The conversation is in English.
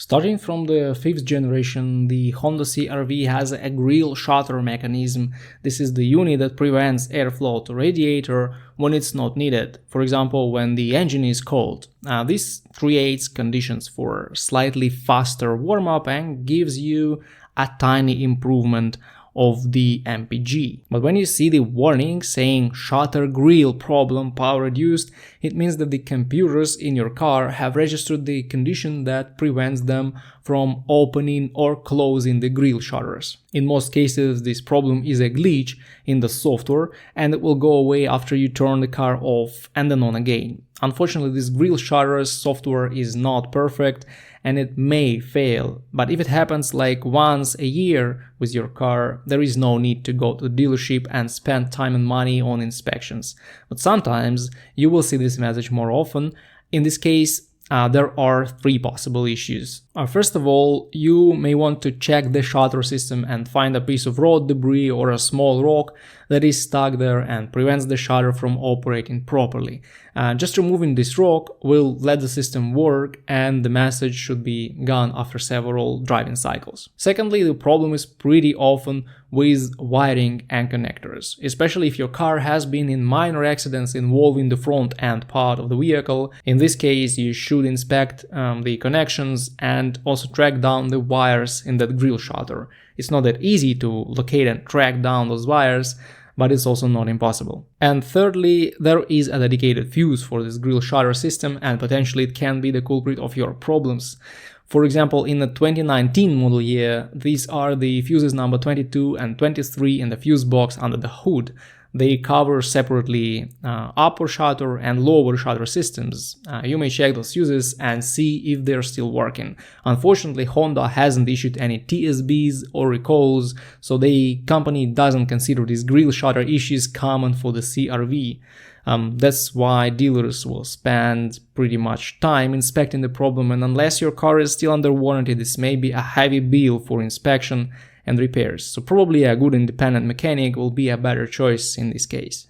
Starting from the 5th generation, the Honda CR-V has a grille shutter mechanism. This is the unit that prevents airflow to radiator when it's not needed, for example when the engine is cold. This creates conditions for slightly faster warm-up and gives you a tiny improvement of the MPG. But when you see the warning saying shutter grille problem, power reduced, it means that the computers in your car have registered the condition that prevents them from opening or closing the grille shutters. In most cases, this problem is a glitch in the software and it will go away after you turn the car off and then on again. Unfortunately, this grille shutters software is not perfect and it may fail, but if it happens like once a year with your car, there is no need to go to the dealership and spend time and money on inspections. But sometimes you will see this message more often. In this case, there are 3 possible issues. First of all, you may want to check the shutter system and find a piece of road debris or a small rock that is stuck there and prevents the shutter from operating properly. Just removing this rock will let the system work and the message should be gone after several driving cycles. Secondly, the problem is pretty often with wiring and connectors, especially if your car has been in minor accidents involving the front end part of the vehicle. In this case, you should inspect the connections and also track down the wires in that grille shutter. It's not that easy to locate and track down those wires, but it's also not impossible. And thirdly, there is a dedicated fuse for this grille shutter system and potentially it can be the culprit of your problems. For example, in the 2019 model year, these are the fuses number 22 and 23 in the fuse box under the hood. They cover separately upper shutter and lower shutter systems. You may check those fuses and see if they're still working. Unfortunately, Honda hasn't issued any TSBs or recalls, so the company doesn't consider these grille shutter issues common for the CR-V. That's why dealers will spend pretty much time inspecting the problem, and unless your car is still under warranty, this may be a heavy bill for inspection and repairs. So probably a good independent mechanic will be a better choice in this case.